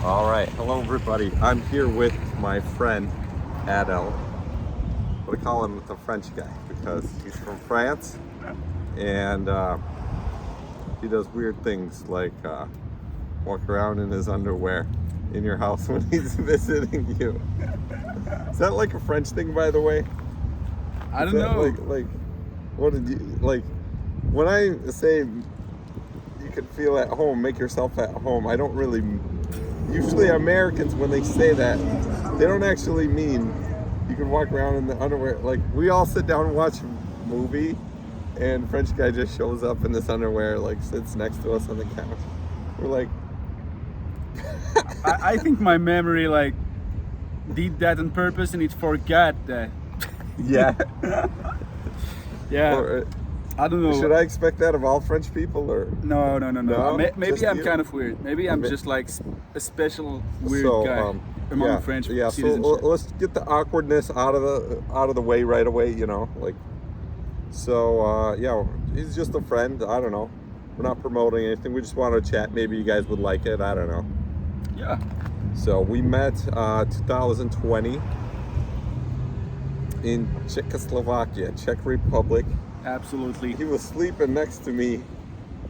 All right, hello everybody. I'm here with my friend Adel. But I call him the French guy because he's from France and he does weird things like walk around in his underwear in your house when he's visiting you. Is that like a French thing, by the way? I don't know. Like, what did you like? When I say you can feel at home, make yourself at home, I don't really. Usually Americans, when they say that, they don't actually mean you can walk around in the underwear. Like, we all sit down and watch a movie, and French guy just shows up in this underwear, like sits next to us on the couch. We're like, I think my memory did that on purpose and it forgot that. yeah. Yeah. Or, I don't know. should I expect that of all French people, or No. No? Maybe Just I'm you? kind of weird. Maybe I'm just like a special weird so, guy among yeah, French yeah. So citizens. let's get the awkwardness out of the way right away. You know, like. So yeah, he's just a friend. I don't know. We're not promoting anything. We just want to chat. Maybe you guys would like it. I don't know. Yeah. So we met 2020 in Czechoslovakia, Czech Republic. Absolutely. He was sleeping next to me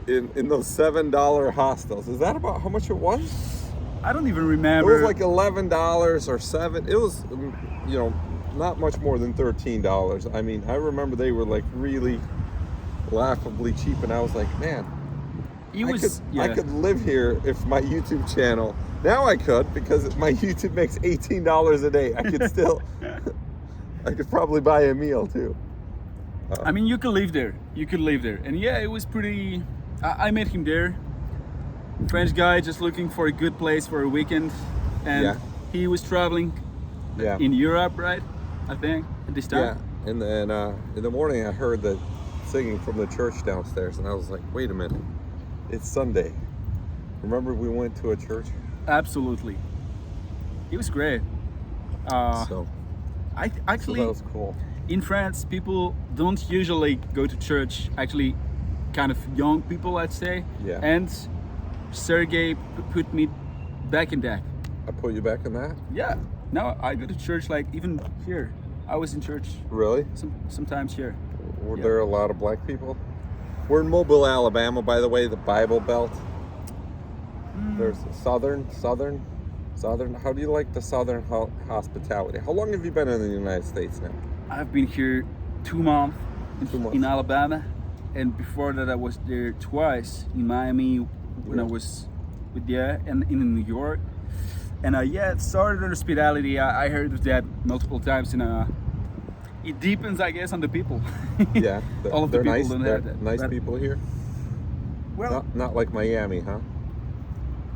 in those $7 hostels. Is that about how much it was? I don't even It remember. was like $11 or $7. It was, not much more than $13. I mean, I remember they were like really laughably cheap, and I was like, man, I could live here if my YouTube channel. Now I could, because my YouTube makes $18 a day. I could still, I could probably buy a meal too. I mean, you could live there. And yeah, it was pretty. I met him there. French guy just looking for a good place for a weekend, and Yeah. he was traveling Yeah. in Europe, right? I think at this time. Yeah, and then in the morning I heard the singing from the church downstairs, and I was like, wait a minute, it's Sunday. Remember we went to a church? Absolutely. It was great. So Actually, that was cool. in France, people don't usually go to church. Actually, kind of young people, I'd say. Yeah. And Sergey put me back in that. I put you back in that? Yeah. Now I go to church like even here. I was in church Really? sometimes here. Were Yeah. there a lot of black people? We're in Mobile, Alabama, by the way, the Bible Belt. There's southern. How do you like the southern hospitality? How long have you been in the United States now? I've been here 2 months, 2 months. in Alabama, and before that I was there twice in Miami when I Yeah. was and in New York. And southern hospitality. I heard of that multiple times, and it depends, I guess, on the people. Yeah, All of the they're people nice. don't They're have that. nice But- people here. Well, Not like Miami, huh?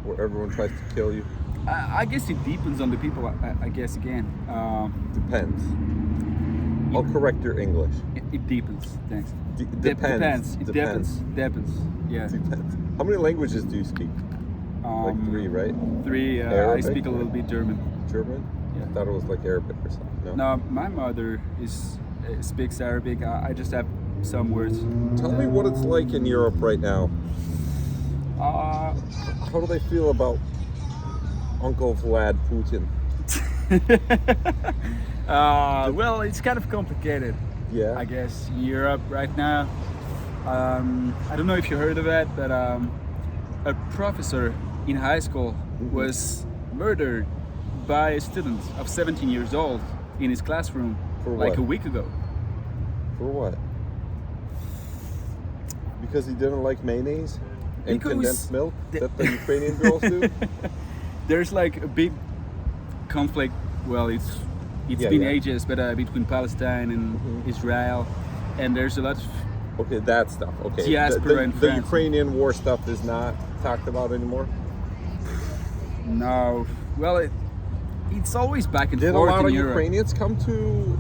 Where everyone tries to kill you. I guess it depends on the people. I guess again, Depends. I'll correct your English. it depends. Thanks. Depends. It depends. Yeah. Depends. How many languages do you speak? Like 3, right? 3. I Arabic? speak a little bit German. German? Yeah. I thought it was like Arabic or something. No? No, my mother speaks Arabic. I just have some words. Tell me what it's like in Europe right now. Uh, How do they feel about Uncle Vlad Putin? well, it's kind of complicated. Yeah. I guess in Europe right now. I don't know if you heard of it, but a professor in high school was murdered by a student of 17 years old in his classroom For like what? a week ago. For what? Because he didn't like mayonnaise and Because condensed milk that the Ukrainian girls do? There's like a big conflict. Well, it's Yeah, been yeah. ages, but between Palestine and Israel, and there's a lot of Okay, that stuff. Okay. Diaspora in the France. Ukrainian war stuff is not talked about anymore. no. Well, it's always back and Did a forth lot in of Europe. Ukrainians come to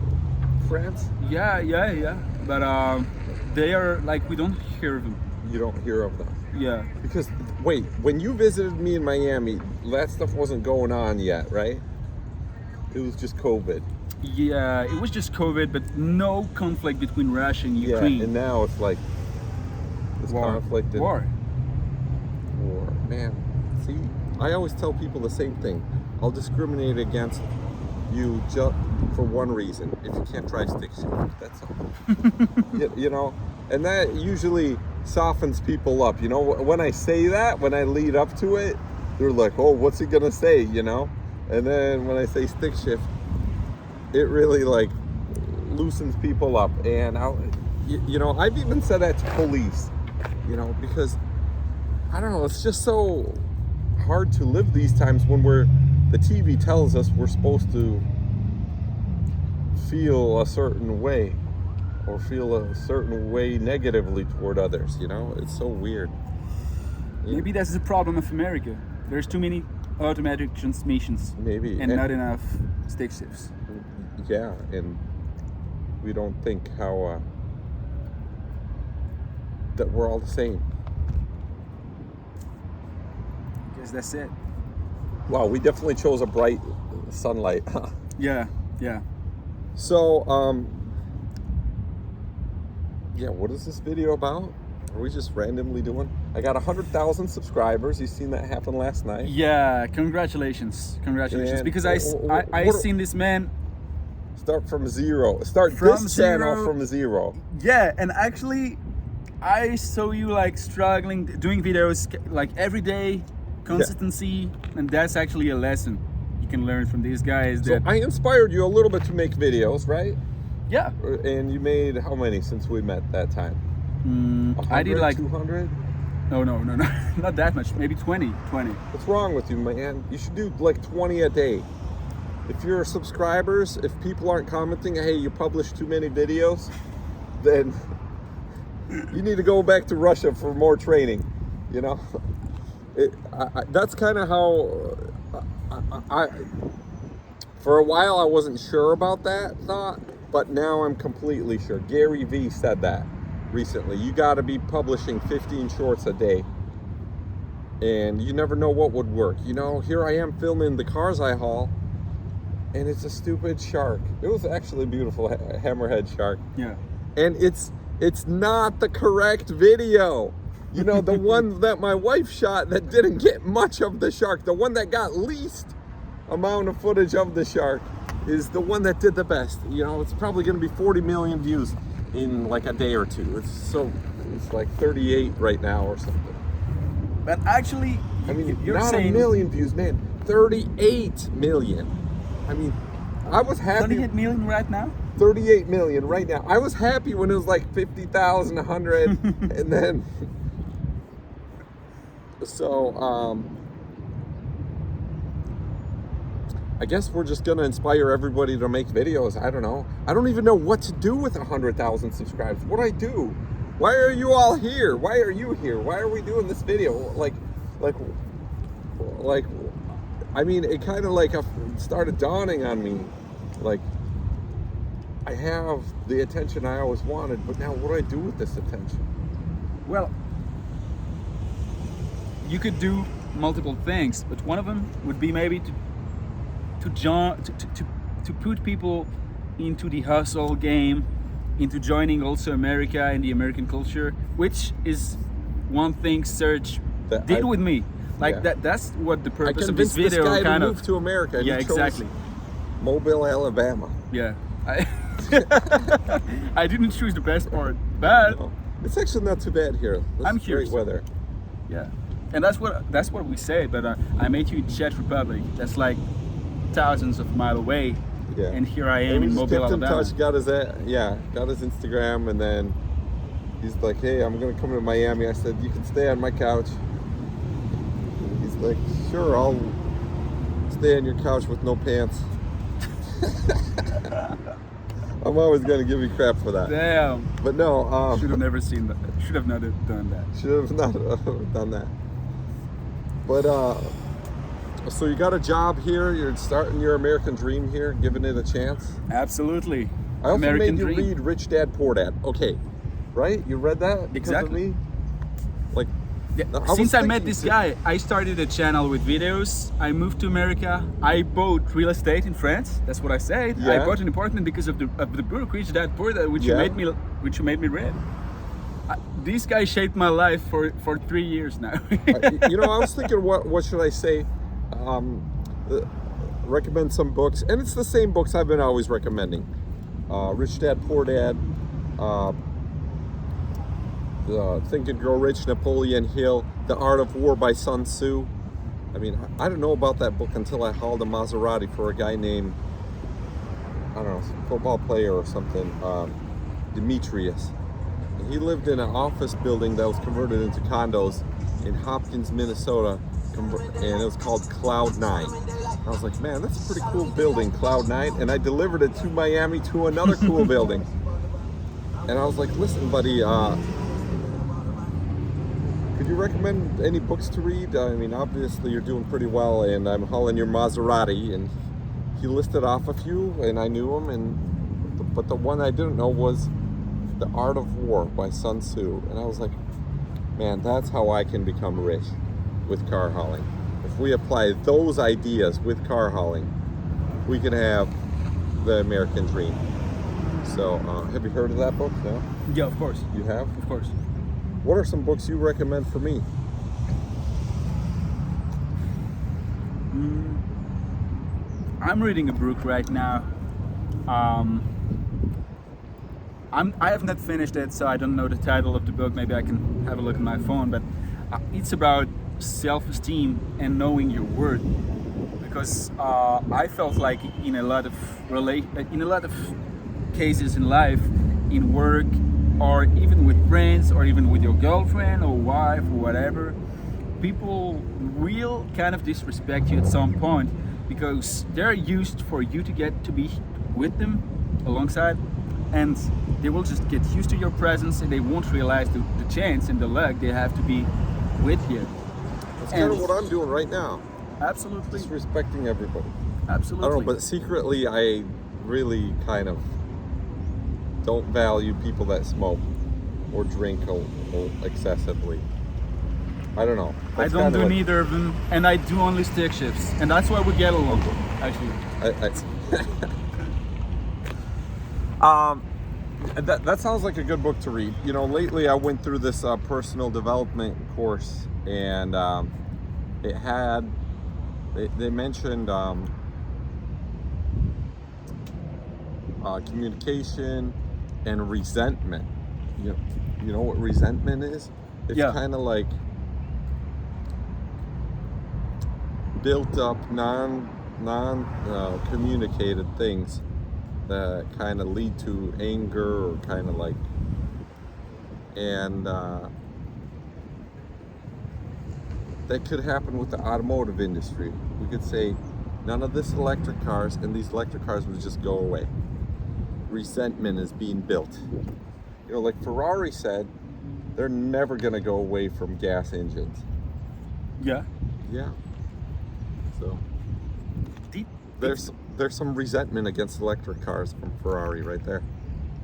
France? Yeah. But they are like, we don't hear of them. You don't hear of them. Yeah. Because, wait, when you visited me in Miami, that stuff wasn't going on yet, right? It was just COVID. Yeah, it was just COVID, but no conflict between Russia and Ukraine. Yeah, and now it's like this War. conflict and War. war. Man, see, I always tell people the same thing. I'll discriminate against you just for one reason: if you can't drive stick shift, that's all. you know, and that usually softens people up. You know, when I say that, when I lead up to it, they're like, "Oh, what's he gonna say?" You know, and then when I say stick shift, it really like loosens people up. And you know, I've even said that to police. You know, because I don't know, it's just so hard to live these times when the TV tells us we're supposed to feel a certain way or feel a certain way negatively toward others, you know? It's so weird. Maybe that's the problem of America. There's too many automatic transmissions. Maybe. And not enough stick shifts. Yeah, and we don't think how that we're all the same. Guess that's it. Wow, we definitely chose a bright sunlight. Yeah. So, yeah, what is this video about? Are we just randomly doing? I got 100,000 subscribers. You seen that happen last night? Yeah, congratulations. And because I seen this man start from zero. Start from this channel zero. from zero. Yeah, and actually, I saw you like struggling, doing videos like every day, consistency, and that's actually a lesson you can learn from these guys. So I inspired you a little bit to make videos, right? Yeah. And you made how many since we met that time? 100, I did like 200. No, not that much. Maybe 20. What's wrong with you, man? You should do like 20 a day. If you're subscribers, if people aren't commenting, hey, you publish too many videos, then you need to go back to Russia for more training. You know, that's kind of how I. For a while, I wasn't sure about that thought, but now I'm completely sure. Gary Vee said that recently. You got to be publishing 15 shorts a day, and you never know what would work. You know, here I am filming the cars I haul, and it's a stupid shark. It was actually a beautiful hammerhead shark. Yeah. And it's not the correct video. You know, the one that my wife shot that didn't get much of the shark, the one that got least amount of footage of the shark is the one that did the best. You know, it's probably going to be 40 million views in like a day or two. It's like 38 right now or something. But actually, I mean, you're not saying a million views, man. 38 million. I mean, I was happy. 38 million right now? 38 million right now. I was happy when it was like 50,000, 100, and then. So, I guess we're just gonna inspire everybody to make videos. I don't know. I don't even know what to do with 100,000 subscribers. What do I do? Why are you all here? Why are you here? Why are we doing this video? Like, I mean, it kind of like started dawning on me, like, I have the attention I always wanted, but now what do I do with this attention? Well, you could do multiple things, but one of them would be maybe to put people into the hustle game, into joining also America and the American culture, which is one thing Serge did with me. Like that's what the purpose of this video this guy kind to of move to America. And yeah, he chose exactly. Mobile, Alabama. Yeah. I didn't choose the best part, but no. It's actually not too bad here. I'm great curious. Weather. Yeah, and that's what we say. But I met you in Czech Republic. That's like thousands of miles away. Yeah. And here I am in Mobile, kept in Alabama. touch, got his Instagram, and then he's like, "Hey, I'm gonna come to Miami." I said, "You can stay on my couch." He's like, "Sure, I'll stay on your couch with no pants." I'm always gonna give you crap for that. Damn. But no, should have never seen that. Should have not done that. Should have not done that. But so you got a job here. You're starting your American dream here, giving it a chance. Absolutely. I also American made you dream. read Rich Dad Poor Dad. Okay, right? You read that because Exactly. of me? Like, Yeah. I Since was I met thinking- this guy, I started a channel with videos. I moved to America. I bought real estate in France. That's what I said. I Yeah. bought an apartment because of the book Rich Dad Poor Dad, which Yeah. you made me read. This guy shaped my life for 3 years now. I was thinking, what should I say? Recommend some books, and it's the same books I've been always recommending. Rich Dad, Poor Dad, Think and Grow Rich, Napoleon Hill, The Art of War by Sun Tzu. I mean, I didn't know about that book until I hauled a Maserati for a guy named, I don't know, some football player or something, Demetrius. And he lived in an office building that was converted into condos in Hopkins, Minnesota, and it was called Cloud 9. I was like, man, that's a pretty cool building, Cloud 9. And I delivered it to Miami to another cool building. And I was like, listen, buddy, could you recommend any books to read? I mean, obviously you're doing pretty well, and I'm hauling your Maserati. And he listed off a few, and I knew them. But the one I didn't know was The Art of War by Sun Tzu. And I was like, man, that's how I can become rich with car hauling. If we apply those ideas with car hauling, we can have the American dream. So, have you heard of that book? No? Yeah, of course. You have? Of course. What are some books you recommend for me? I'm reading a book right now. I have not finished it, so I don't know the title of the book. Maybe I can have a look at my phone. But it's about self-esteem and knowing your worth. Because I felt like in a lot of cases in life, in work, or even with friends, or even with your girlfriend or wife or whatever, people will kind of disrespect you at some point because they're used for you to get to be with them alongside, and they will just get used to your presence and they won't realize the chance and the luck they have to be with you. That's kind of what I'm doing right now. Absolutely. Just respecting everybody. Absolutely. I don't know, but secretly I really kind of don't value people that smoke or drink excessively. I don't know. I don't do neither of them, and I do only stick shifts, and that's why we get along, actually. That sounds like a good book to read. You know, lately I went through this personal development course, and they mentioned communication and resentment. You know what resentment is? It's kind of like built up non-communicated things that kind of lead to anger, or kind of like, and that could happen with the automotive industry. We could say none of this electric cars, and these electric cars would just go away. Resentment is being built. You know, like Ferrari said, they're never gonna go away from gas engines. Yeah. Yeah. So there's some resentment against electric cars from Ferrari right there.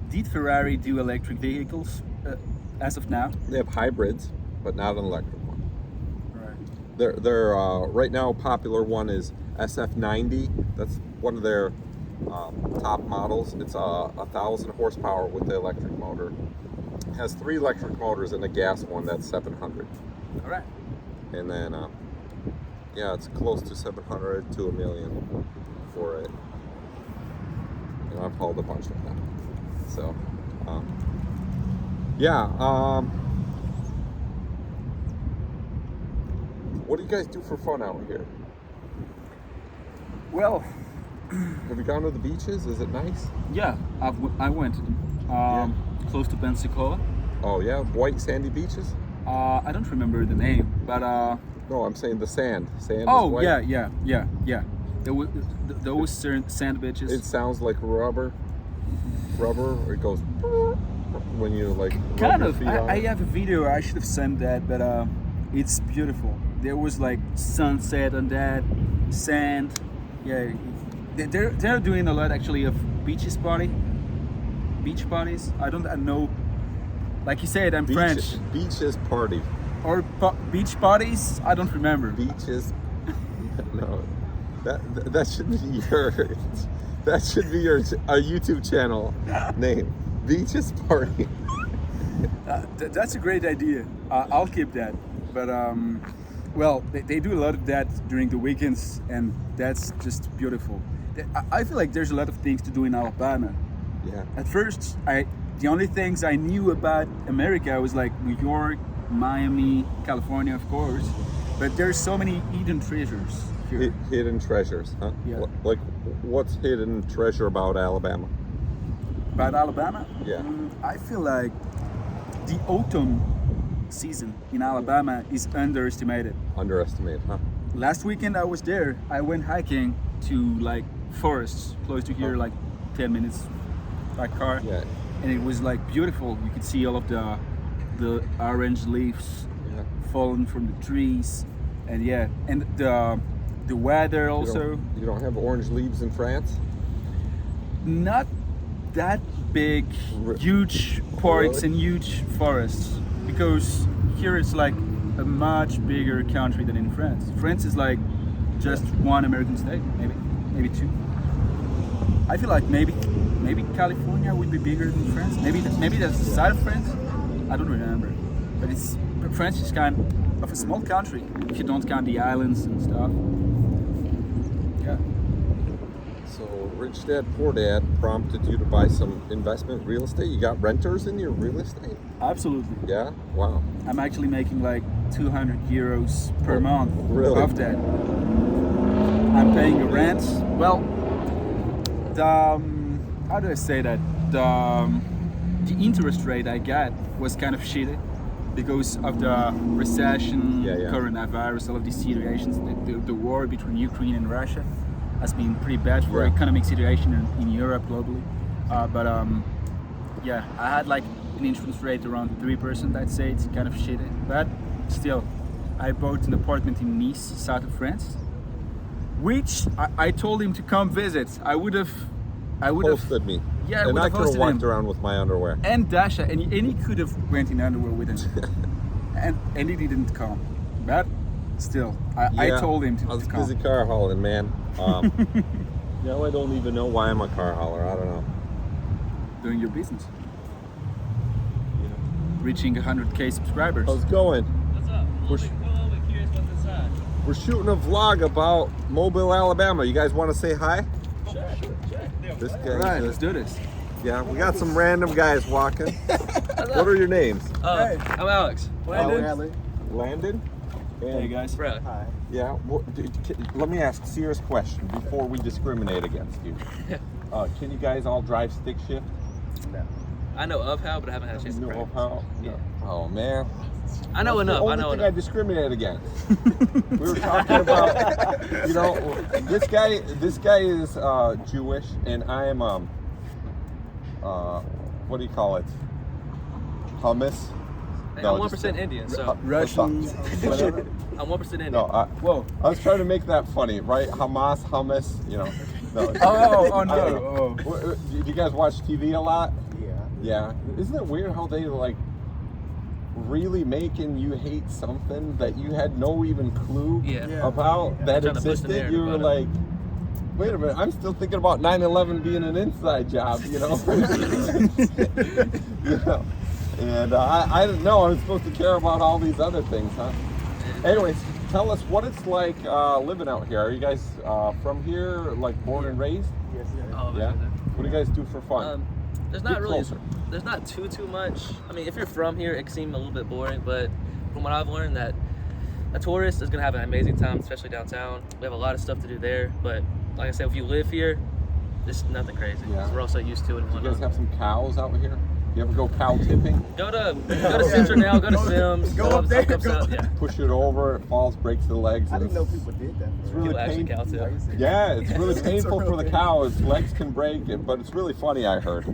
Did Ferrari do electric vehicles as of now? They have hybrids, but not an electric one. Right. Their right now popular one is SF90. That's one of their top models. It's 1,000 horsepower with the electric motor. It has 3 electric motors and a gas one that's 700. All right. And then yeah, it's close to 700 to $1 million for it. And I've hauled a bunch of them. So yeah. What do you guys do for fun out here? Well, have you gone to the beaches? Is it nice? Yeah, I went close to Pensacola. Oh yeah, white sandy beaches? I don't remember the name, but no, I'm saying the sand. Sand oh, is white. yeah. Those sand beaches. It sounds like rubber, or it goes when you like rub kind your of. feet on I it. have a video. I should have sent that, but it's beautiful. There was like sunset on that sand. Yeah, they're doing a lot actually of beach parties. I don't know. Like you said, I'm French. Beaches party. Or beach parties? I don't remember. Beaches. No, that should be your a YouTube channel name. Beaches party. That's a great idea. I'll keep that. But well, they do a lot of that during the weekends, and that's just beautiful. I feel like there's a lot of things to do in Alabama. Yeah. At first, the only things I knew about America was like New York, Miami, California, of course. But there's so many hidden treasures here. Hidden treasures, huh? Yeah. Like, what's hidden treasure about Alabama? About Alabama? Yeah. I feel like the autumn season in Alabama is underestimated. Underestimated, huh? Last weekend I was there. I went hiking to like forests close to here, like 10 minutes by car. Yeah. And it was like beautiful. You could see all of the orange leaves falling from the trees, and and the weather also. You don't have orange leaves in France? Not that big, huge parks and huge forests, because here it's like a much bigger country than in France. France is like just one American state, maybe two. I feel like maybe California would be bigger than France. Maybe that's the side of France. I don't remember, but France is kind of a small country if you don't count the islands and stuff. Yeah. So Rich Dad Poor Dad prompted you to buy some investment real estate. You got renters in your real estate? Absolutely. Yeah? Wow. I'm actually making like 200 euros per month really? of that. I'm paying a rent. Well, how do I say that? The interest rate I got was kind of shitty because of the recession, coronavirus, all of these situations. The war between Ukraine and Russia has been pretty bad for economic situation in Europe globally. I had like an interest rate around 3%. I'd say it's kind of shitty, but still, I bought an apartment in Nice, south of France, which I told him to come visit. I would have hosted me. Yeah, and I could have walked around with my underwear. And Dasha, and he could have went in underwear with him, and he didn't come. But still, I told him to come. I was busy car hauling, man. Now I don't even know why I'm a car hauler. I don't know. Doing your business. Reaching 100K subscribers. How's it going? What's up? I'm a little bit curious what's inside. We're shooting a vlog about Mobile, Alabama. You guys want to say hi? Sure. This guy. All right, let's do this. Yeah, we got some random guys walking. What are your names? I'm Alex. Landon? Hey guys. Brett. Hi. Yeah. Let me ask a serious question before we discriminate against you. Can you guys all drive stick shift? No. I know of how, but I haven't had a chance to No, practice. how? Yeah. Oh man. I know enough. The I know only thing I enough. discriminate against. We were talking about, this guy is Jewish, and I am what do you call it? Hummus. Hey, No, I'm just 1% Indian, so Russian. Whatever. I'm 1% Indian. No, Whoa. I was trying to make that funny, right? Hamas, hummus, No. Oh no. Do you guys watch TV a lot? Yeah. Yeah. Isn't it weird how they like really making you hate something that you had no even clue about that They're trying to push the existed? You were narrative, like, wait a minute, I'm still thinking about 9/11 being an inside job, And I didn't know I was supposed to care about all these other things, huh? Anyways, tell us what it's like living out here. Are you guys from here, like born and raised? Yes, sir. Oh, Yeah. What do you guys do for fun? There's not Get really. closer. There's not too much. I mean, if you're from here, it can seem a little bit boring, but from what I've learned, that a tourist is gonna have an amazing time, especially downtown. We have a lot of stuff to do there, but like I said, if you live here, there's nothing crazy. Yeah. 'Cause we're also used to it and Do you guys whatnot. have some cows out here? You ever go cow tipping? Go to Central now. Go to Sims. Go up there, go. Yeah. Push it over, it falls, breaks the legs. I and didn't know it's- people did that. It's really People actually painful. cow tip. Yeah, it's really It's a painful real for the thing. cow. Its legs can break it, but it's really funny. I heard.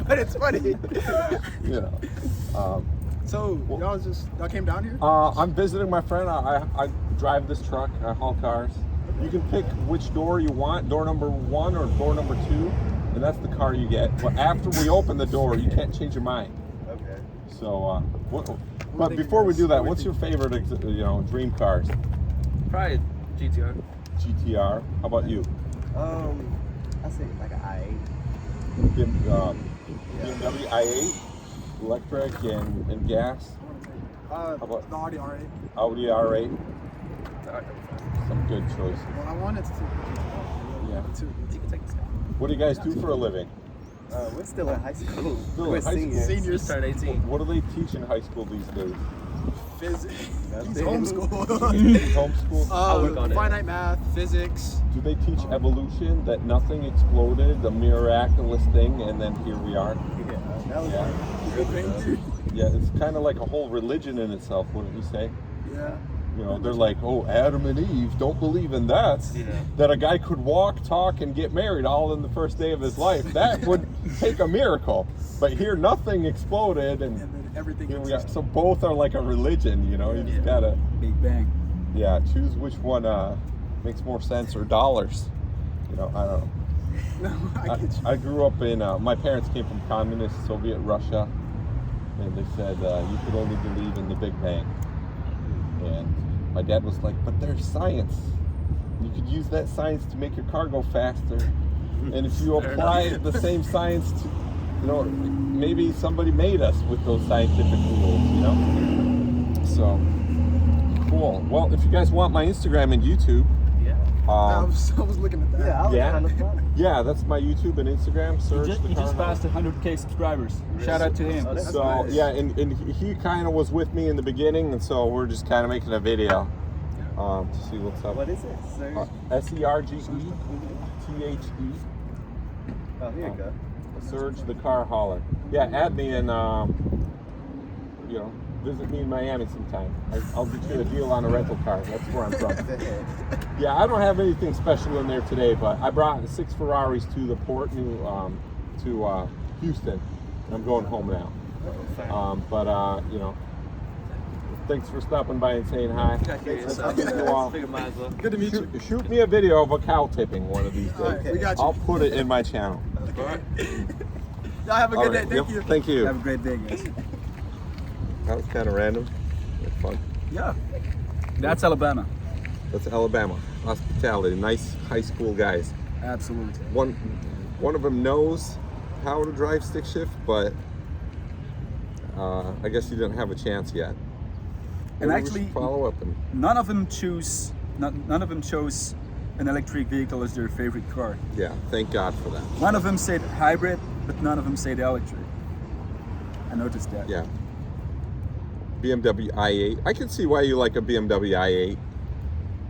But it's funny. So y'all came down here? I'm visiting my friend. I drive this truck. I haul cars. You can pick which door you want, door number 1 or door number 2, and that's the car you get. But after we open the door, you can't change your mind. Okay. So, but before we do that, what's your favorite, dream cars? Probably GTR. GTR. How about you? I say like an I8. BMW i8, electric and gas. The Audi R8. Audi R8. Some good choices. What I want is two. Yeah. Two. You can take this guy. What do you guys do for a living? We're still in high school. Still We're in high school? seniors. Seniors. Just turned 18. What do they teach in high school these days? Physics. He's it. homeschooled. Homeschool? I'll work on it. Finite math, physics. Do they teach evolution, that nothing exploded, the miraculous thing, and then here we are? Yeah. Yeah, it's kind of like a whole religion in itself, wouldn't you say? Yeah. You know, they're like, oh, Adam and Eve, don't believe in that. Yeah. That a guy could walk, talk, and get married all in the first day of his life. That would take a miracle. But here, nothing exploded, and And then everything here we are. exists. So both are like a religion, you know? You just gotta, Big Bang. yeah, choose which one makes more sense, or dollars. You know, I don't know. No, I get you. I grew up in, my parents came from communist Soviet Russia, and they said you could only believe in the Big Bang. And my dad was like, but there's science. You could use that science to make your car go faster. And if you apply the same science to, you know, maybe somebody made us with those scientific rules, you know? So, cool. Well, if you guys want my Instagram and YouTube, Yeah. I was looking at that. Yeah, Yeah. kind of fun. yeah, that's my YouTube and Instagram, Serge He just Thecarhauler. passed 100K subscribers. Shout out to him. Oh, that's So nice. yeah, and he kind of was with me in the beginning, and so we're just kind of making a video to see what's up. What is it, sir? Sergethe. Oh, here you go. Serge the Car Hauler. Yeah, add me and you know, visit me in Miami sometime. I'll get you a deal on a rental car. That's where I'm from. Yeah, I don't have anything special in there today, but I brought 6 Ferraris to the port to Houston. And I'm going home now. But you know, thanks for stopping by and saying hi. Figure might as well. Good to meet you. Shoot me a video of a cow tipping one of these days. All right, we got you. I'll put it in my channel. Y'all have a All good right, day. Thank yep, you. Thank you. Have a great day, guys. That was kind of random. But fun. Yeah. That's Alabama. That's Alabama. Hospitality. Nice high school guys. Absolutely. One of them knows how to drive stick shift, but I guess he didn't have a chance yet. And Maybe we actually, should follow up and none of them chose an electric vehicle as their favorite car. yeah, thank God for that. One of them said hybrid, but none of them said electric. I noticed that. Yeah. BMW i8. I can see why you like a BMW i8.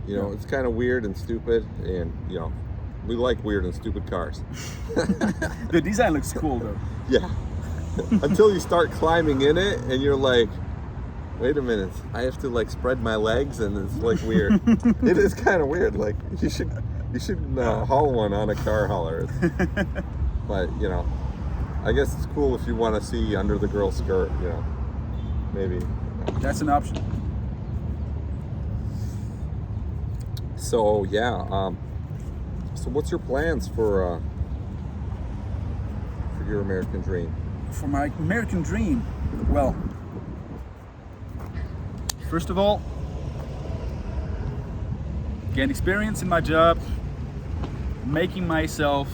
You know, it's kind of weird and stupid, and you know, we like weird and stupid cars. The design looks cool though. Yeah. Until you start climbing in it and you're like, wait a minute, I have to like spread my legs, and it's like weird. It is kind of weird. Like you should haul one on a car hauler. But you know, I guess it's cool if you want to see under the girl's skirt. You know, maybe. That's an option. So yeah. So what's your plans for your American dream? For my American dream, well, first of all, gain experience in my job, making myself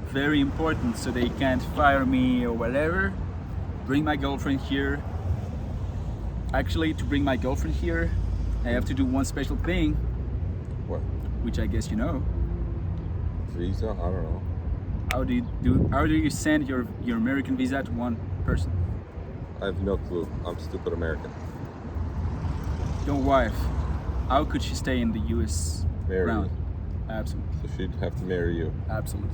very important so they can't fire me or whatever. Bring my girlfriend here. Actually, to bring my girlfriend here, I have to do one special thing, What? which I guess you know. Visa? I don't know. How do you send your American visa to one person? I have no clue. I'm a stupid American. Your wife, how could she stay in the US Marry ground? me. Absolutely. So she'd have to marry you. Absolutely.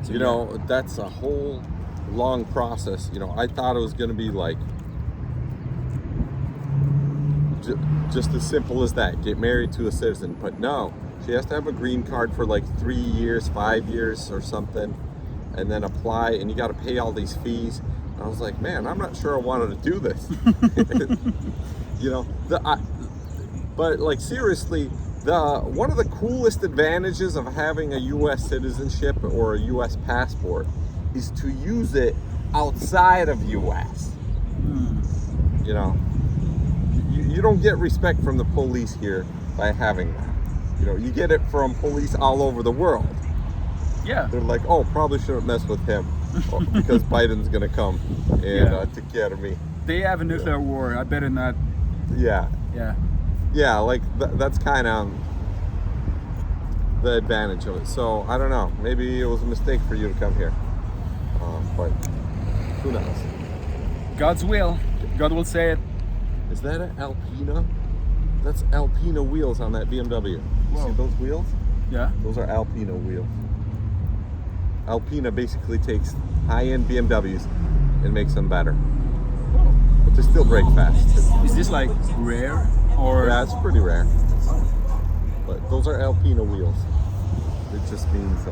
So, You know, that's a whole long process. You know, I thought it was going to be like just as simple as that. Get married to a citizen. But no, she has to have a green card for like 3 years, 5 years or something, and then apply, and you got to pay all these fees. And I was like, man, I'm not sure I wanted to do this. You know, but like seriously, one of the coolest advantages of having a U.S. citizenship or a U.S. passport is to use it outside of U.S. You know, you don't get respect from the police here by having that. You know, you get it from police all over the world. Yeah. They're like, oh, probably shouldn't mess with him because Biden's gonna come and take care of me. They have a nuclear war. I better not. Yeah. Yeah. Yeah, like that's kind of the advantage of it. So I don't know. Maybe it was a mistake for you to come here, but who knows? God's will. God will say it. Is that an Alpina? That's Alpina wheels on that BMW. You Whoa. see those wheels? Yeah. Those are Alpina wheels. Alpina basically takes high-end BMWs and makes them better, but they still brake fast. Is this like rare or? Yeah, it's pretty rare. But those are Alpina wheels. It just means.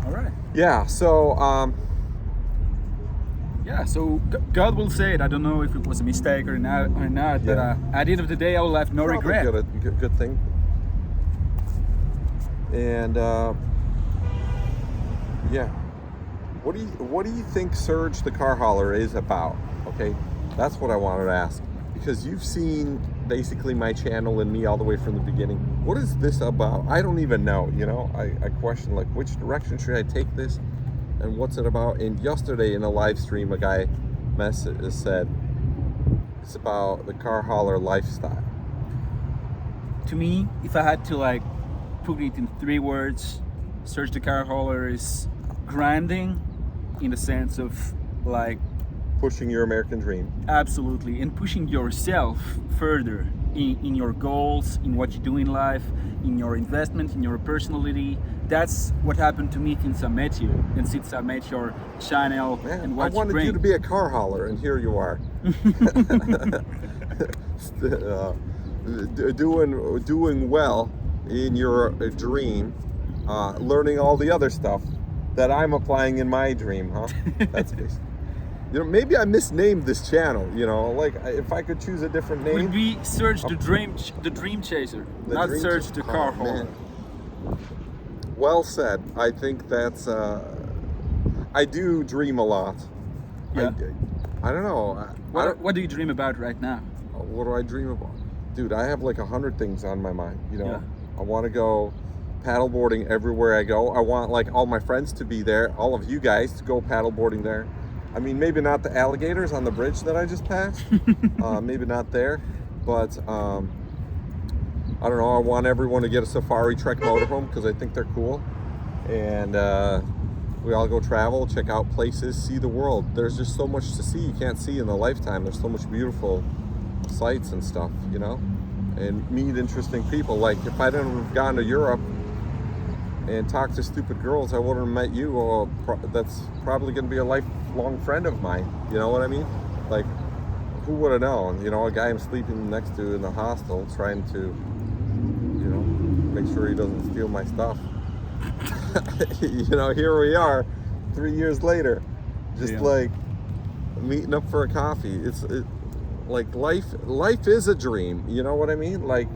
All right. Yeah. So. Yeah. So God will say it. I don't know if it was a mistake or not. But at the end of the day, I will have no Probably regret. Good thing. And yeah, what do you think Serge the Car Hauler is about? Okay, that's what I wanted to ask, because you've seen basically my channel and me all the way from the beginning. What is this about? I don't even know. You know, I question like which direction should I take this, and what's it about? And yesterday in a live stream, a guy said it's about the car hauler lifestyle. To me, if I had to like put it in 3 words, Sergethecarhauler is grinding in the sense of like Pushing your American dream. absolutely, and pushing yourself further in your goals, in what you do in life, in your investment, in your personality. That's what happened to me since I met you and since I met your channel. Man, and I what wanted you to be a car hauler, and here you are. Doing well in your dream, learning all the other stuff that I'm applying in my dream, huh? That's basically. You know, maybe I misnamed this channel. You know, like if I could choose a different name. Would be Serge the dream chaser, not Serge the car hauler. Well said. I think that's. I do dream a lot. Yeah. I don't know. What do you dream about right now? What do I dream about? Dude, I have like 100 things on my mind. You know, Yeah. I want to go paddleboarding everywhere I go. I want like all my friends to be there, all of you guys to go paddleboarding there. I mean, maybe not the alligators on the bridge that I just passed. Maybe not there, but I don't know. I want everyone to get a Safari Trek motorhome because I think they're cool, and we all go travel, check out places, see the world. There's just so much to see you can't see in a lifetime. There's so much beautiful sights and stuff, you know, and meet interesting people. Like if I didn't have gone to Europe and talked to stupid girls, I wouldn't have met you. Or that's probably going to be a lifelong friend of mine. You know what I mean? Like, who would have known? You know, a guy I'm sleeping next to in the hostel, trying to, you know, make sure he doesn't steal my stuff. You know, here we are, 3 years later, just like meeting up for a coffee. It's like life is a dream. You know what I mean? Like,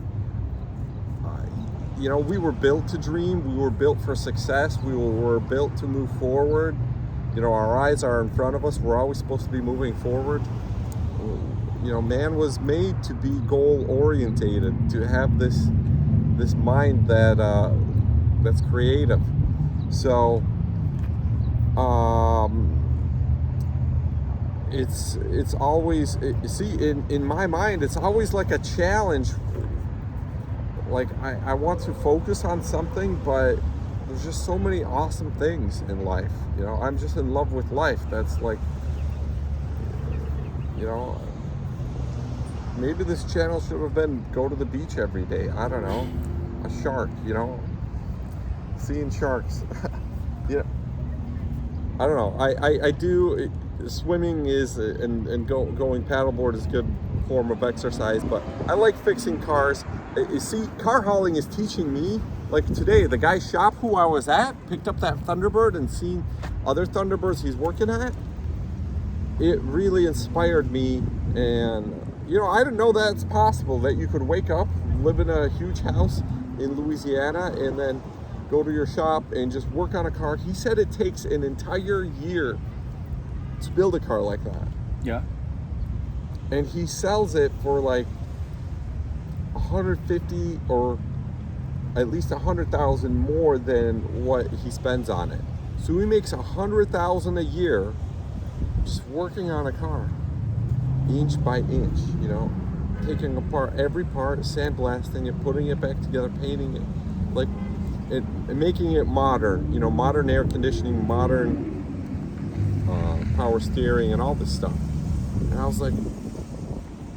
you know, we were built to dream. We were built for success. We were built to move forward. You know, our eyes are in front of us. We're always supposed to be moving forward. You know, man was made to be goal orientated, to have this mind that that's creative. So it's always, see, in my mind, it's always like a challenge. Like I want to focus on something, but there's just so many awesome things in life. You know, I'm just in love with life. That's like, you know, maybe this channel should have been go to the beach every day. I don't know, a shark, you know, seeing sharks. You know, I don't know. I do. Swimming is and going paddleboard is a good form of exercise, but I like fixing cars. You see, car hauling is teaching me. Like today, the guy's shop who I was at picked up that Thunderbird and seen other Thunderbirds he's working at. It really inspired me, and you know, I didn't know that's possible, that you could wake up, live in a huge house in Louisiana, and then go to your shop and just work on a car. He said it takes an entire year to build a car like that. Yeah. And he sells it for like $150 or at least 100,000 more than what he spends on it. So he makes 100,000 a year just working on a car, inch by inch, you know, taking apart every part, sandblasting it, putting it back together, painting it, like it, and making it modern, you know, modern air conditioning, modern power steering, and all this stuff. And I was like,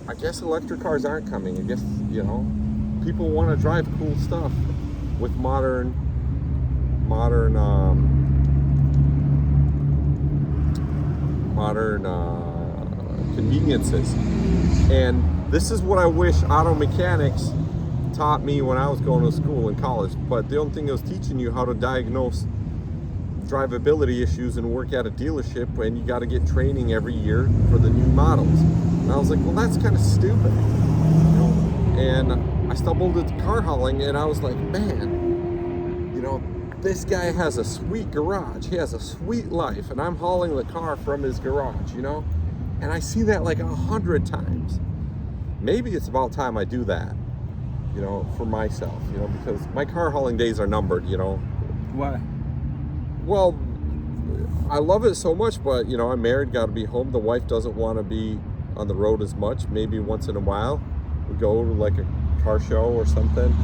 I guess electric cars aren't coming. I guess, you know, people want to drive cool stuff with modern conveniences. And this is what I wish auto mechanics taught me when I was going to school in college. But the only thing it was teaching you how to diagnose drivability issues and work at a dealership, and you got to get training every year for the new models. And I was like, well, that's kind of stupid, you know? And I stumbled into car hauling, and I was like, man, you know, this guy has a sweet garage. He has a sweet life, and I'm hauling the car from his garage, you know? And I see that like 100 times. Maybe it's about time I do that, you know, for myself, you know, because my car hauling days are numbered, you know. Why? Well, I love it so much, but, you know, I'm married, got to be home. The wife doesn't want to be on the road as much. Maybe once in a while we go to like a car show or something.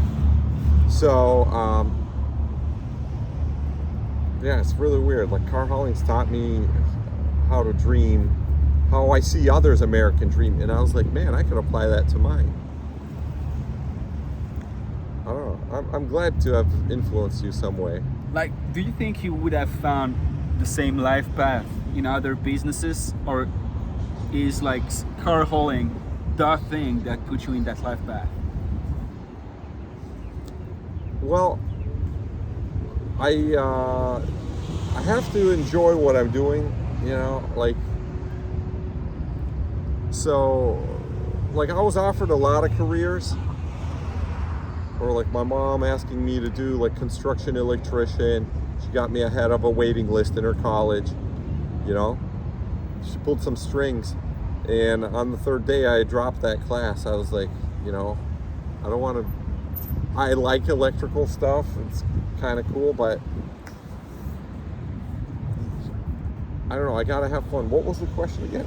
So, yeah, it's really weird. Like, car hauling's taught me how to dream, how I see others American dream. And I was like, man, I could apply that to mine. I don't know. I'm glad to have influenced you some way. Like, do you think you would have found the same life path in other businesses, or is like car hauling the thing that puts you in that life path? Well, I have to enjoy what I'm doing, you know, like, so, like, I was offered a lot of careers, or like my mom asking me to do like construction electrician. She got me ahead of a waiting list in her college, you know. She pulled some strings, and on the third day I dropped that class. I was like, you know, I don't want to, I like electrical stuff, it's kind of cool, but I don't know, I gotta have fun. What was the question again?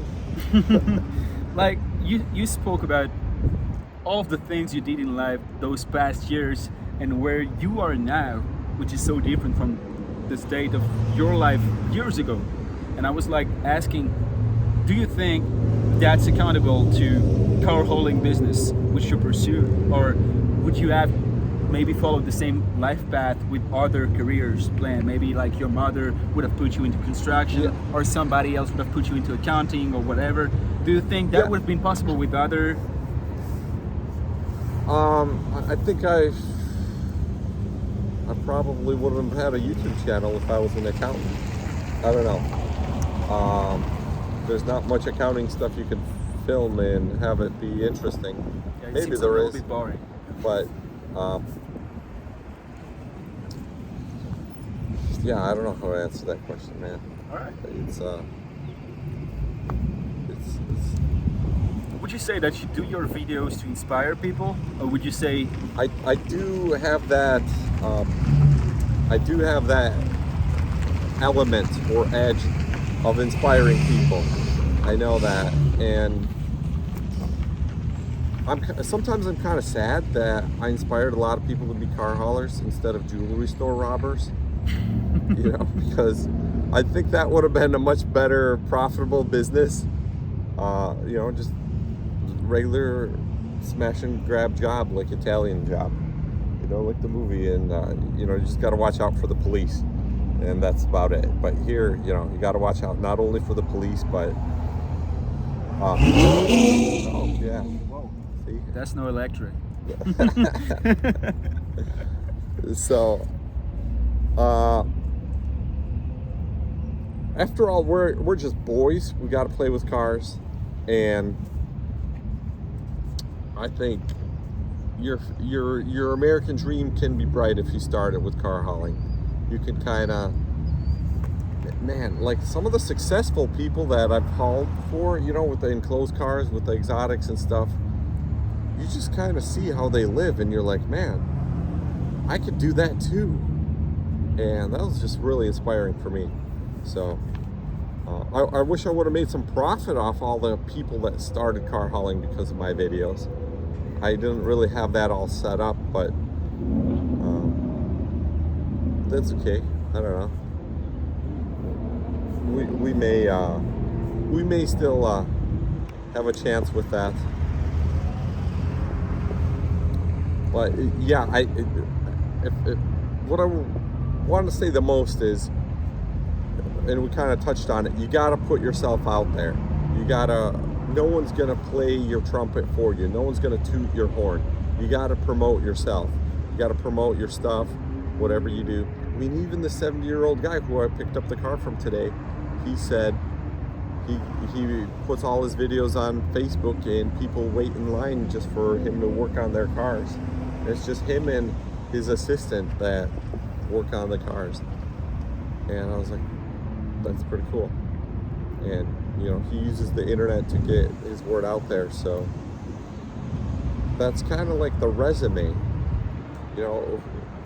Like, you spoke about all of the things you did in life those past years and where you are now, which is so different from the state of your life years ago. And I was like asking, do you think that's accountable to car hauling business which you pursue, or would you have maybe followed the same life path with other careers planned? Maybe like your mother would have put you into construction, Yeah. or somebody else would have put you into accounting or whatever. Do you think that Yeah. would have been possible with other? I think I probably wouldn't have had a YouTube channel if I was an accountant. I don't know. There's not much accounting stuff you can film and have it be interesting. Yeah, it Maybe seems there a little is, bit boring. but yeah, I don't know how to answer that question, man. All right. It's Would you say that you do your videos to inspire people, or would you say I do have that element or edge of inspiring people. I know that, and sometimes I'm kind of sad that I inspired a lot of people to be car haulers instead of jewelry store robbers. You know, because I think that would have been a much better profitable business. You know, just regular smash and grab job, like Italian job, you know, like the movie. And you know, you just got to watch out for the police, and that's about it. But here, you know, you got to watch out not only for the police, but oh yeah, whoa, see, that's no electric? so after all, we're just boys. We got to play with cars, and I think your American dream can be bright if you start it with car hauling. You can kind of, man, like some of the successful people that I've hauled for, you know, with the enclosed cars, with the exotics and stuff, you just kind of see how they live, and you're like, man, I could do that too. And that was just really inspiring for me. So I wish I would have made some profit off all the people that started car hauling because of my videos. I didn't really have that all set up, but that's okay. I don't know. We may still have a chance with that. But yeah, what I want to say the most is, and we kind of touched on it, you got to put yourself out there. No one's going to play your trumpet for you. No one's going to toot your horn. You got to promote yourself. You got to promote your stuff, whatever you do. I mean, even the 70-year-old guy who I picked up the car from today, he said he puts all his videos on Facebook and people wait in line just for him to work on their cars. It's just him and his assistant that work on the cars. And I was like, that's pretty cool. And he uses the internet to get his word out there, so that's kind of like the resume.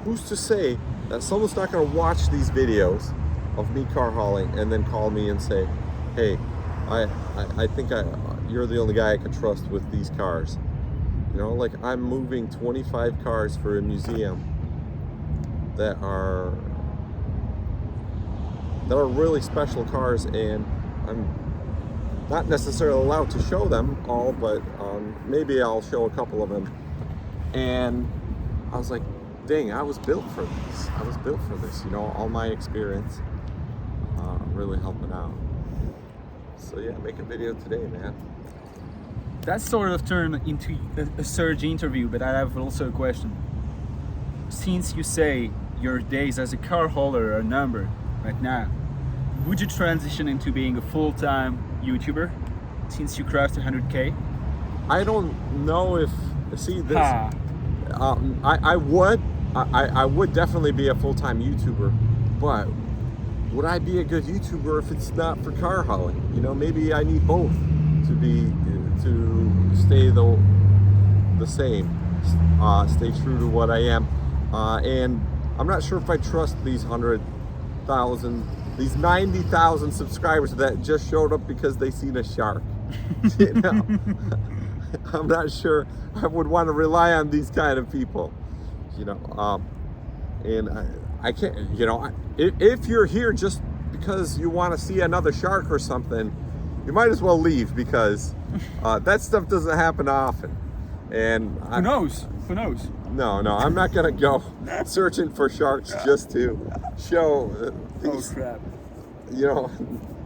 Who's to say that someone's not going to watch these videos of me car hauling and then call me and say, hey, I think you're the only guy I can trust with these cars. Like I'm moving 25 cars for a museum that are really special cars, and I'm not necessarily allowed to show them all, but maybe I'll show a couple of them. And I was like, dang, I was built for this. All my experience really helping out. So yeah, make a video today, man. That sort of turned into a Serge interview, but I have also a question. Since you say your days as a car hauler are numbered right now, would you transition into being a full-time YouTuber since you crossed 100K? I don't know if, see this, I would definitely be a full-time YouTuber, but would I be a good YouTuber if it's not for car hauling? Maybe I need both to stay the same, stay true to what I am, and I'm not sure if I trust these 90,000 subscribers that just showed up because they seen a shark. I'm not sure I would want to rely on these kind of people, and I can't, if you're here just because you want to see another shark or something, you might as well leave, because that stuff doesn't happen often. And who knows? No, I'm not gonna go searching for sharks just to show these,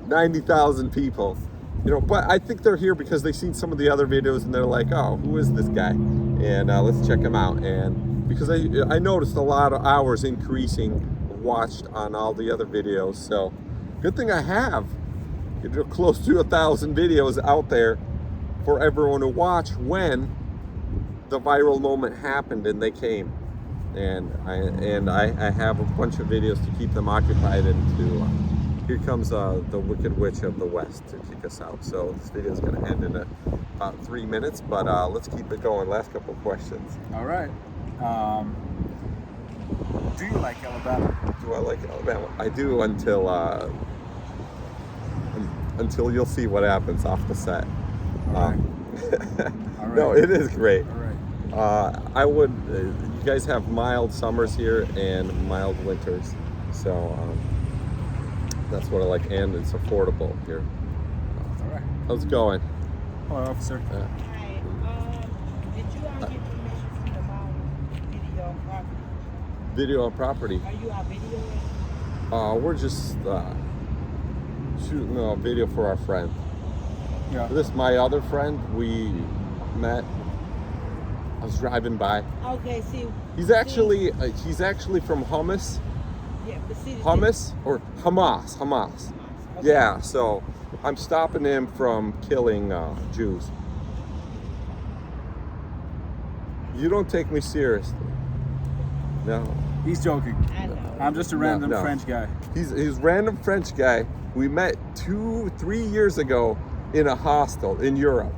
90,000 people. But I think they're here because they've seen some of the other videos and they're like, oh, who is this guy? And let's check him out. And because I noticed a lot of hours increasing watched on all the other videos. So good thing I have close to 1,000 videos out there for everyone to watch when the viral moment happened and they came. And I have a bunch of videos to keep them occupied, and here comes the Wicked Witch of the West to kick us out. So this video is going to end in about 3 minutes, but let's keep it going. Last couple of questions. All right. Do you like Alabama? Do I like Alabama? I do until you'll see what happens off the set. All right. No, it is great. All right. I would. You guys have mild summers here and mild winters, so that's what I like, and it's affordable here. All right. How's it going? Hello, officer. Hi. Did you all get permission from the mall video on property? Video on property. Are you our video? We're just shooting a video for our friend. Yeah. This is my other friend. We met. I was driving by. Okay, see. He's actually from Hummus. Yeah, but see. Hummus or Hamas. Okay. Yeah, so I'm stopping him from killing Jews. You don't take me seriously. No. He's joking. I know. I'm just a random No. French guy. He's a random French guy. We met 2-3 years ago in a hostel in Europe.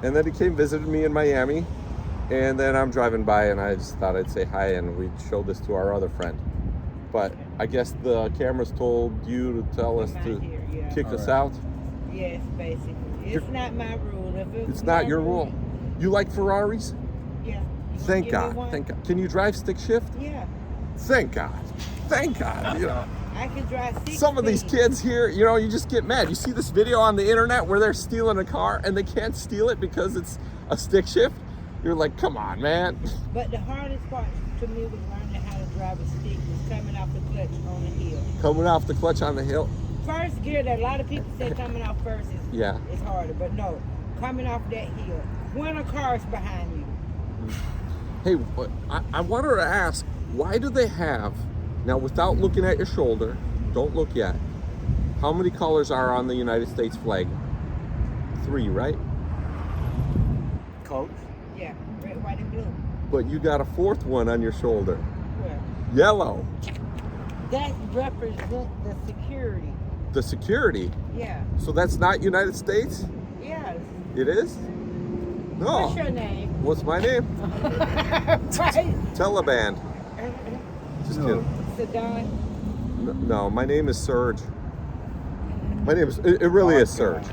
And then he came visited me in Miami. And then I'm driving by, and I just thought I'd say hi, and we'd show this to our other friend. But I guess the cameras told you to tell us I'm to out here, yeah. kick us Alright. out. Yes, basically. It's not my rule. If it was It's not my your rule. You like Ferraris? Yeah. You wanna Thank give me God. one? Thank God. Can you drive stick shift? Yeah. Thank God. Thank God. You know, I can drive 16. some of these kids here, you know, you just get mad. You see this video on the internet where they're stealing a car and they can't steal it because it's a stick shift. You're like, come on, man. But the hardest part to me was learning how to drive a stick was coming off the clutch on the hill. Coming off the clutch on the hill. First gear, that a lot of people say coming off first is harder, but no, coming off that hill. When a car is behind you. Hey, I wanted to ask, why do they have, now without looking at your shoulder, don't look yet, how many colors are on the United States flag? 3, right? Coach. Yeah, red, white, and blue. But you got a 4th one on your shoulder. Where? Yellow. That represents the security. The security. Yeah. So that's not United States? Yes. It is? No. What's your name? What's my name? Right. Taliban. Just kidding. Saddam. No, my name is Serge. My name is, it really is Serge.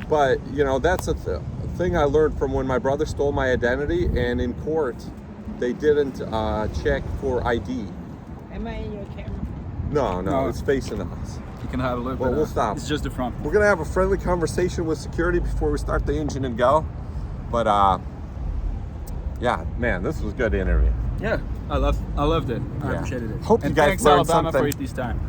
But, you know, that's a thing I learned from when my brother stole my identity, and in court, they didn't check for ID. Am I in your camera? No, No. it's facing us. You can have a look. Well, but, we'll stop. It's just the front. We're gonna have a friendly conversation with security before we start the engine and go. But yeah, man, this was a good interview. Yeah, I loved it. I Yeah. appreciated it. Hope you and guys thanks learned Alabama something. for it this time.